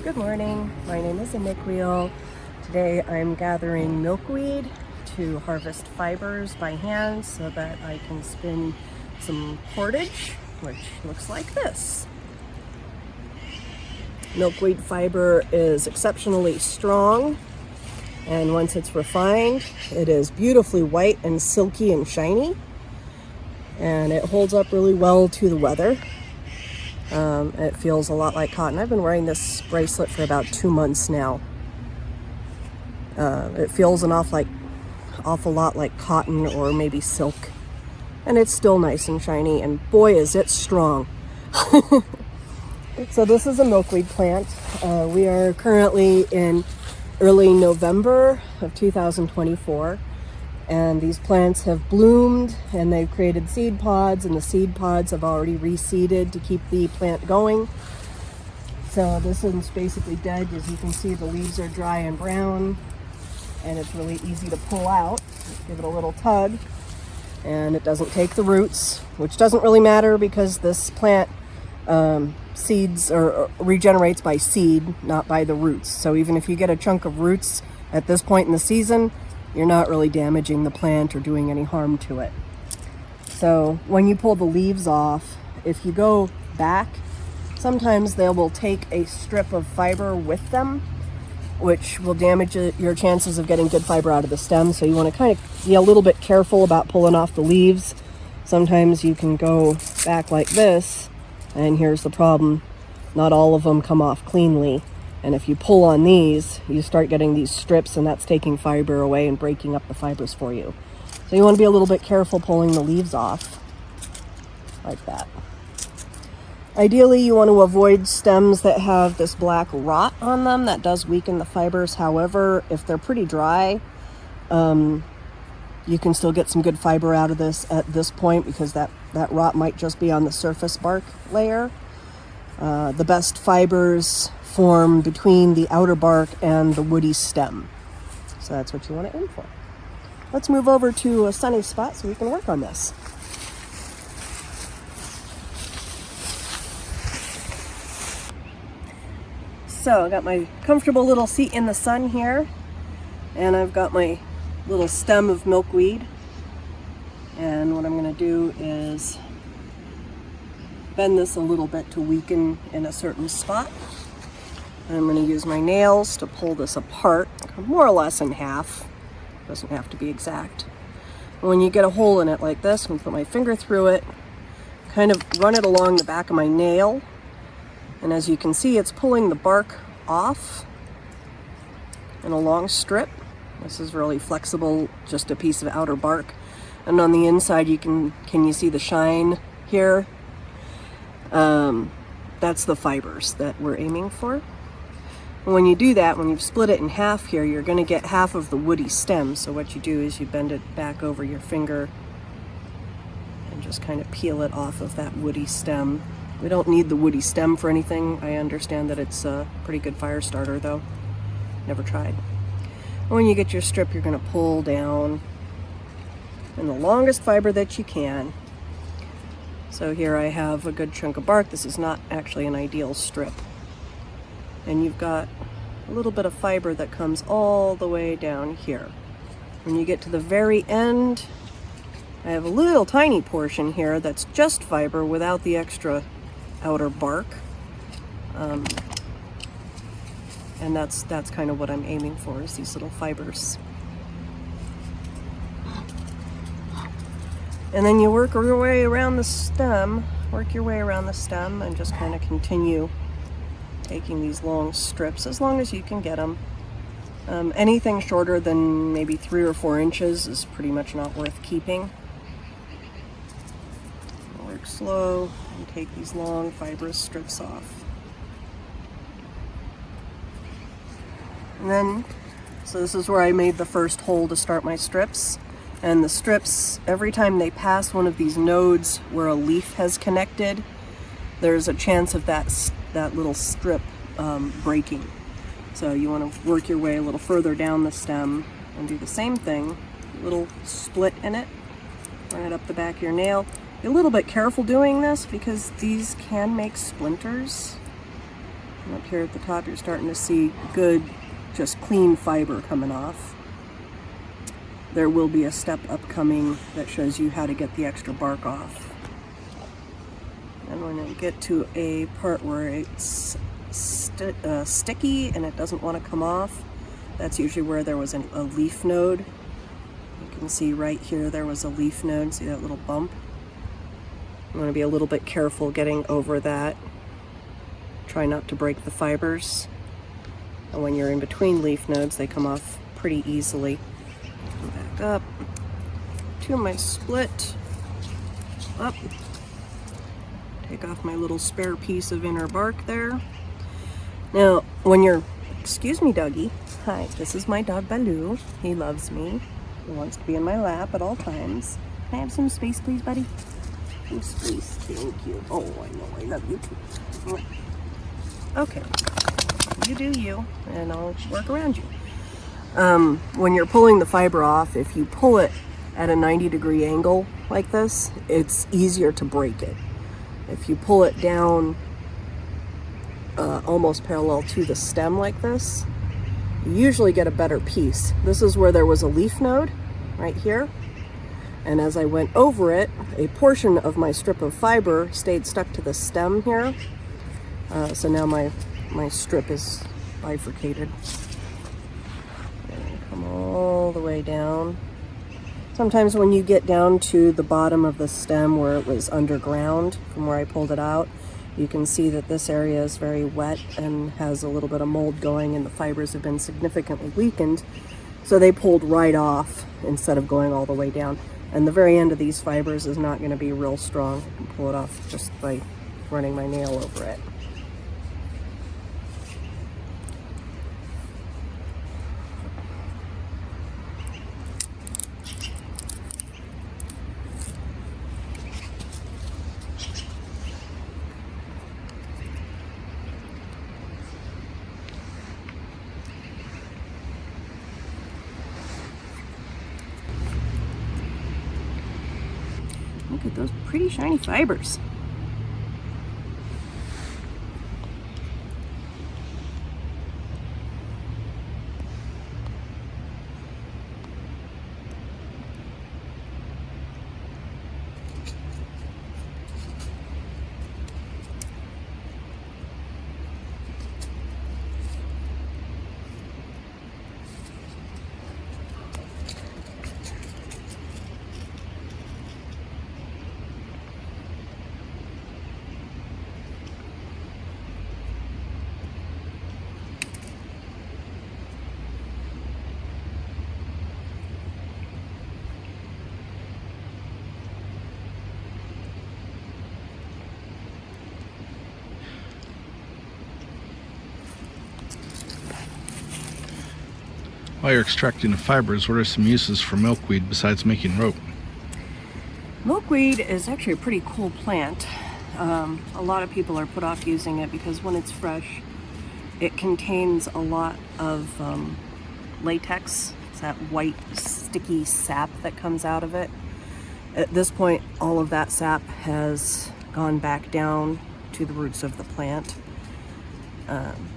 Good morning, my name is Aniquiel. Today I'm gathering milkweed to harvest fibers by hand so that I can spin some cordage, which looks like this. Milkweed fiber is exceptionally strong, and once it's refined, it is beautifully white and silky and shiny, and it holds up really well to the weather. It feels a lot like cotton. I've been wearing this bracelet for about 2 months now. It feels an awful lot like cotton or maybe silk. And it's still nice and shiny, and boy is it strong. So this is a milkweed plant. We are currently in early November of 2024. And these plants have bloomed and they've created seed pods, and the seed pods have already reseeded to keep the plant going. So this one's basically dead. As you can see, the leaves are dry and brown, and it's really easy to pull out. Just give it a little tug, and it doesn't take the roots, which doesn't really matter because this plant seeds or regenerates by seed, not by the roots. So even if you get a chunk of roots at this point in the season, you're not really damaging the plant or doing any harm to it. So when you pull the leaves off, if you go back, sometimes they will take a strip of fiber with them, which will damage your chances of getting good fiber out of the stem. So you want to kind of be a little bit careful about pulling off the leaves. Sometimes you can go back like this, and here's the problem. Not all of them come off cleanly. And if you pull on these, you start getting these strips, and that's taking fiber away and breaking up the fibers for you. So you want to be a little bit careful pulling the leaves off, like that. Ideally, you want to avoid stems that have this black rot on them. That does weaken the fibers. However, if they're pretty dry, you can still get some good fiber out of this at this point, because that rot might just be on the surface bark layer. The best fibers form between the outer bark and the woody stem. So that's what you want to aim for. Let's move over to a sunny spot so we can work on this. So I got my comfortable little seat in the sun here, and I've got my little stem of milkweed. And what I'm going to do is bend this a little bit to weaken in a certain spot. I'm going to use my nails to pull this apart, more or less in half. Doesn't have to be exact. And when you get a hole in it like this, I'm going to put my finger through it, kind of run it along the back of my nail. And as you can see, it's pulling the bark off in a long strip. This is really flexible, just a piece of outer bark. And on the inside, can you see the shine here? That's the fibers that we're aiming for. And when you do that, when you've split it in half here, you're going to get half of the woody stem. So what you do is you bend it back over your finger and just kind of peel it off of that woody stem. We don't need the woody stem for anything. I understand that it's a pretty good fire starter though. Never tried. And when you get your strip, you're going to pull down in the longest fiber that you can. So here I have a good chunk of bark. This is not actually an ideal strip. And you've got a little bit of fiber that comes all the way down here. When you get to the very end, I have a little tiny portion here that's just fiber without the extra outer bark. And that's kind of what I'm aiming for, is these little fibers. And then you work your way around the stem, and just kind of continue taking these long strips as long as you can get them. Anything shorter than maybe 3 or 4 inches is pretty much not worth keeping. Work slow and take these long fibrous strips off. And then, so this is where I made the first hole to start my strips. And the strips, every time they pass one of these nodes where a leaf has connected, there's a chance of that little strip breaking. So you want to work your way a little further down the stem and do the same thing. Little split in it, run it up the back of your nail. Be a little bit careful doing this because these can make splinters. Up here at the top, you're starting to see good, just clean fiber coming off. There will be a step upcoming that shows you how to get the extra bark off. And when I get to a part where it's sticky and it doesn't want to come off, that's usually where there was a leaf node. You can see right here there was a leaf node. See that little bump? I'm going to be a little bit careful getting over that. Try not to break the fibers. And when you're in between leaf nodes, they come off pretty easily. Back up to my split. Up. Take off my little spare piece of inner bark there. Now, when you're, excuse me, Dougie. Hi, this is my dog Baloo. He loves me. He wants to be in my lap at all times. Can I have some space, please, buddy? Some space, thank you. Oh, I know, I love you too. Okay, you do you, and I'll work around you. When you're pulling the fiber off, if you pull it at a 90-degree angle like this, it's easier to break it. If you pull it down almost parallel to the stem like this, you usually get a better piece. This is where there was a leaf node, right here. And as I went over it, a portion of my strip of fiber stayed stuck to the stem here. So now my strip is bifurcated. Come all the way down. Sometimes when you get down to the bottom of the stem where it was underground, from where I pulled it out, you can see that this area is very wet and has a little bit of mold going, and the fibers have been significantly weakened. So they pulled right off instead of going all the way down. And the very end of these fibers is not going to be real strong. I can pull it off just by running my nail over it. Look at those pretty shiny fibers. While you're extracting the fibers, what are some uses for milkweed besides making rope? Milkweed is actually a pretty cool plant. A lot of people are put off using it because when it's fresh, it contains a lot of latex. It's that white sticky sap that comes out of it. At this point, all of that sap has gone back down to the roots of the plant.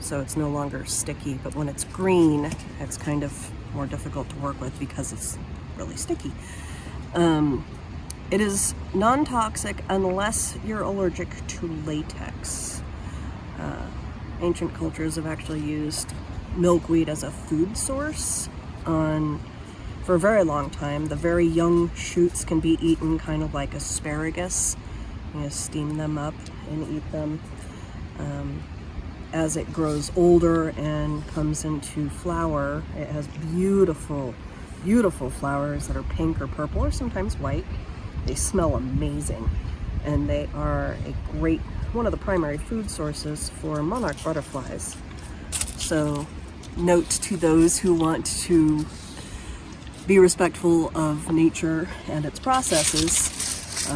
So it's no longer sticky, but when it's green, it's kind of more difficult to work with because it's really sticky. It is non-toxic unless you're allergic to latex. Ancient cultures have actually used milkweed as a food source for a very long time. The very young shoots can be eaten kind of like asparagus. You know, steam them up and eat them. As it grows older and comes into flower, it has beautiful, beautiful flowers that are pink or purple or sometimes white. They smell amazing, and they are one of the primary food sources for monarch butterflies. So note to those who want to be respectful of nature and its processes,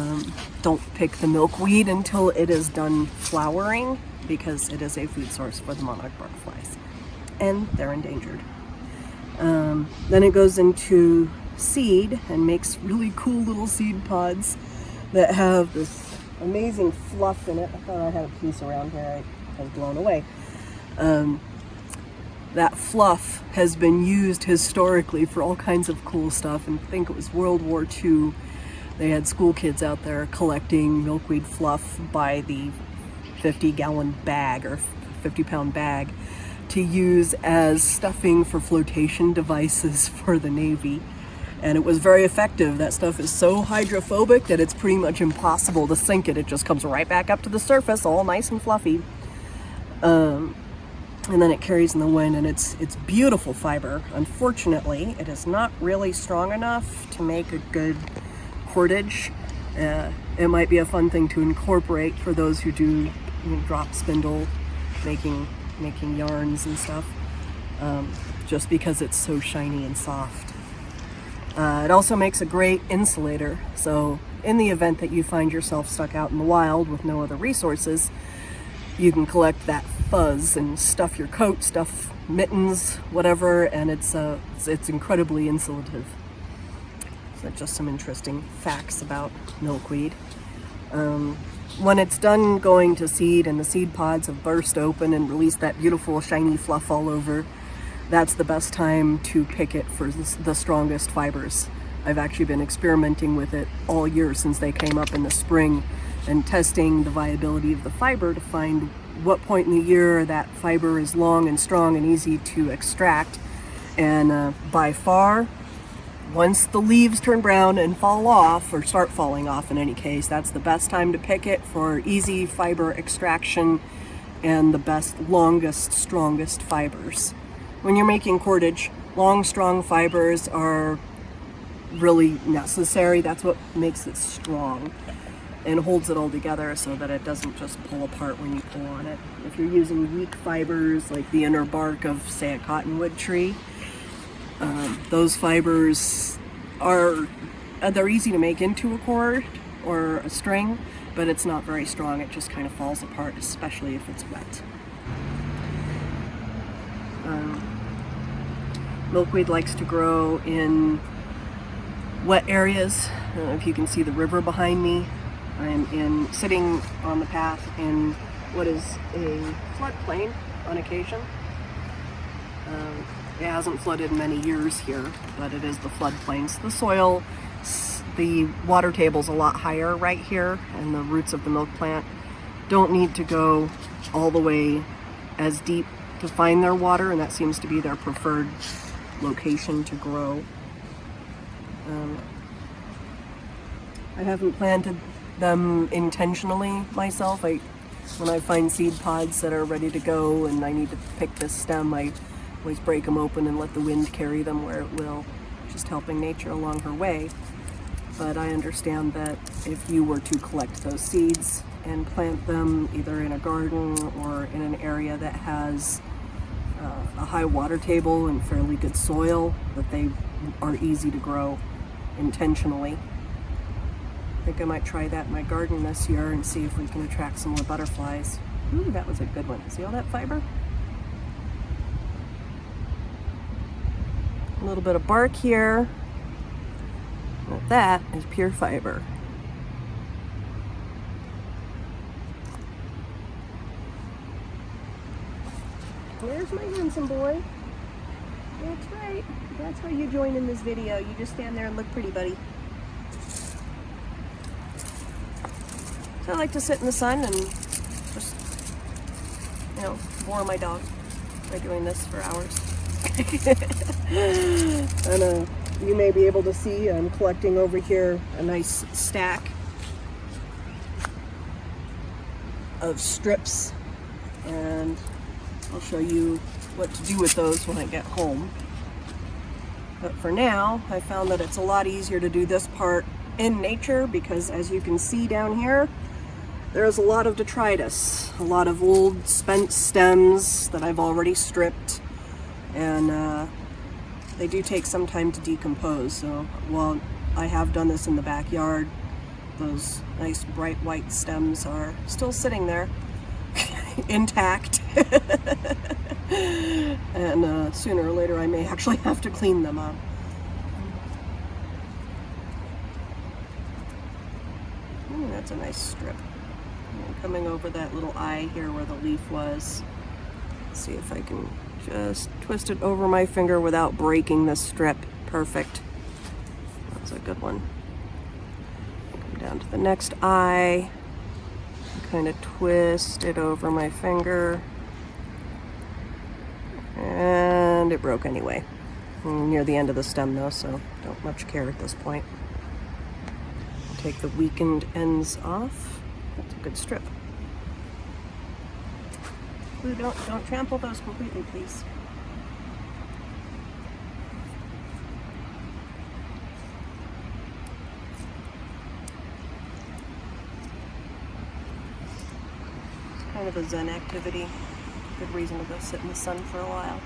don't pick the milkweed until it is done flowering, because it is a food source for the monarch butterflies, and they're endangered. Then it goes into seed and makes really cool little seed pods that have this amazing fluff in it. I thought I had a piece around here, I was blown away. That fluff has been used historically for all kinds of cool stuff. And I think it was World War II. They had school kids out there collecting milkweed fluff by the 50-gallon bag or 50-pound bag to use as stuffing for flotation devices for the Navy. And it was very effective. That stuff is so hydrophobic that it's pretty much impossible to sink it. It just comes right back up to the surface, all nice and fluffy. And then it carries in the wind, and it's beautiful fiber. Unfortunately, it is not really strong enough to make a good cordage. It might be a fun thing to incorporate for those who do drop spindle, making yarns and stuff, just because it's so shiny and soft. It also makes a great insulator. So in the event that you find yourself stuck out in the wild with no other resources, you can collect that fuzz and stuff your coat, stuff mittens, whatever, and it's incredibly insulative. So that's just some interesting facts about milkweed. When it's done going to seed and the seed pods have burst open and released that beautiful shiny fluff all over, that's the best time to pick it for the strongest fibers. I've actually been experimenting with it all year since they came up in the spring and testing the viability of the fiber to find what point in the year that fiber is long and strong and easy to extract. And by far, once the leaves turn brown and fall off, or start falling off in any case, that's the best time to pick it for easy fiber extraction and the best, longest, strongest fibers. When you're making cordage, long, strong fibers are really necessary. That's what makes it strong and holds it all together so that it doesn't just pull apart when you pull on it. If you're using weak fibers like the inner bark of, say, a cottonwood tree, those fibers they're easy to make into a cord or a string, but it's not very strong. It just kind of falls apart, especially if it's wet. Milkweed likes to grow in wet areas. I don't know if you can see the river behind me. I'm sitting on the path in what is a floodplain on occasion. It hasn't flooded in many years here, but it is the floodplains. The soil, the water table's a lot higher right here, and the roots of the milk plant don't need to go all the way as deep to find their water, and that seems to be their preferred location to grow. I haven't planted them intentionally myself. When I find seed pods that are ready to go and I need to pick this stem, I always break them open and let the wind carry them where it will, just helping nature along her way. But I understand that if you were to collect those seeds and plant them either in a garden or in an area that has a high water table and fairly good soil, that they are easy to grow intentionally. I think I might try that in my garden this year and see if we can attract some more butterflies. Ooh, that was a good one. See all that fiber? A little bit of bark here. And that is pure fiber. There's my handsome boy. That's right. That's how you join in this video. You just stand there and look pretty, buddy. So I like to sit in the sun and just, bore my dog by doing this for hours. And you may be able to see I'm collecting over here a nice stack of strips, and I'll show you what to do with those when I get home. But for now, I found that it's a lot easier to do this part in nature because, as you can see down here, there's a lot of detritus, a lot of old spent stems that I've already stripped, and they do take some time to decompose. So while I have done this in the backyard, those nice bright white stems are still sitting there intact. And sooner or later I may actually have to clean them up. Ooh, that's a nice strip. And coming over that little eye here where the leaf was. Let's see if I can just twist it over my finger without breaking this strip. Perfect. That's a good one. Come down to the next eye. Kind of twist it over my finger. And it broke anyway. I'm near the end of the stem though, so don't much care at this point. Take the weakened ends off. That's a good strip. Ooh, don't trample those completely, please. It's kind of a zen activity. Good reason to go sit in the sun for a while.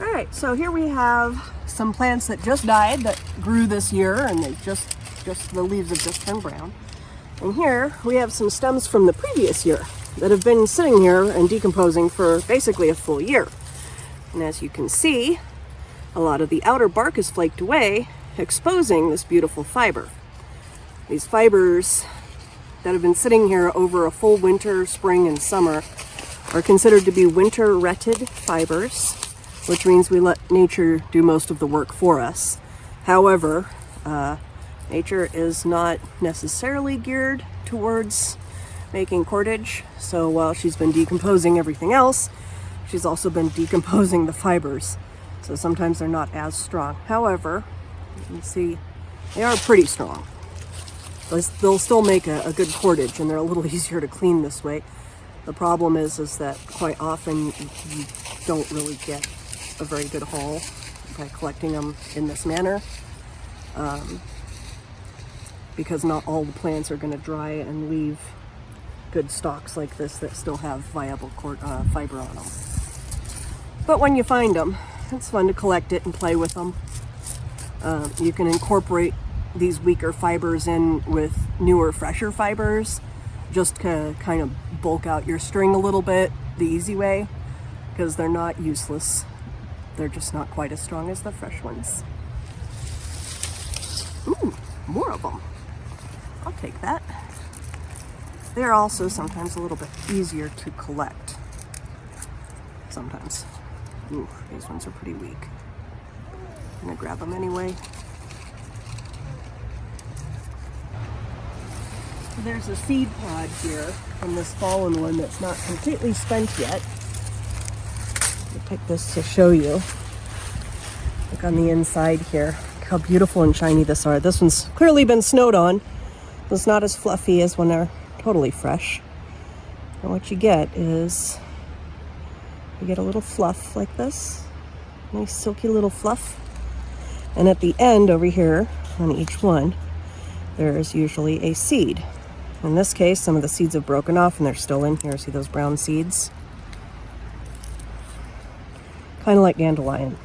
All right, so here we have some plants that just died that grew this year, and they just the leaves have just turned brown. And here we have some stems from the previous year that have been sitting here and decomposing for basically a full year. And as you can see, a lot of the outer bark is flaked away, exposing this beautiful fiber. These fibers that have been sitting here over a full winter, spring, and summer are considered to be winter retted fibers, which means we let nature do most of the work for us. However, nature is not necessarily geared towards making cordage, so while she's been decomposing everything else, she's also been decomposing the fibers. So sometimes they're not as strong. However, you can see they are pretty strong. They'll still make a good cordage, and they're a little easier to clean this way. The problem is that quite often you don't really get a very good haul by collecting them in this manner. Because not all the plants are going to dry and leave good stalks like this that still have viable fiber on them. But when you find them, it's fun to collect it and play with them. You can incorporate these weaker fibers in with newer, fresher fibers, just to kind of bulk out your string a little bit the easy way, because they're not useless. They're just not quite as strong as the fresh ones. Ooh, more of them. I'll take that. They're also sometimes a little bit easier to collect. Sometimes. Ooh, these ones are pretty weak. I'm gonna grab them anyway. So there's a seed pod here from this fallen one that's not completely spent yet. I'll pick this to show you. Look on the inside here. Look how beautiful and shiny this are. This one's clearly been snowed on. It's not as fluffy as when they're totally fresh. And what you get is you get a little fluff like this. Nice silky little fluff. And at the end over here on each one, there is usually a seed. In this case, some of the seeds have broken off and they're still in here. See those brown seeds? Kind of like dandelion.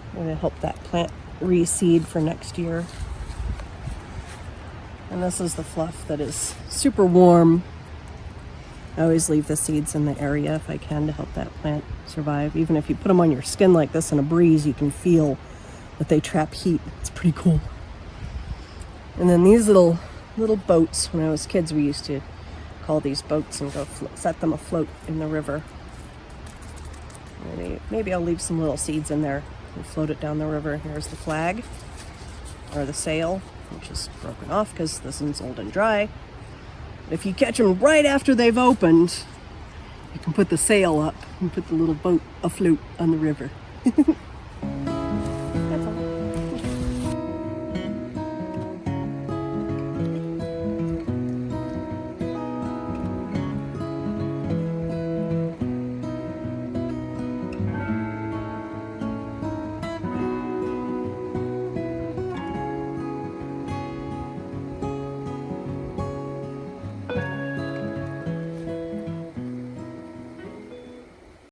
I'm going to help that plant reseed for next year. And this is the fluff that is super warm. I always leave the seeds in the area if I can to help that plant survive. Even if you put them on your skin like this in a breeze, you can feel that they trap heat. It's pretty cool. And then these little boats, when I was kids, we used to call these boats and go set them afloat in the river. Maybe I'll leave some little seeds in there and float it down the river. Here's the flag, or the sail, which is broken off because this one's old and dry. If you catch them right after they've opened, you can put the sail up and put the little boat afloat on the river.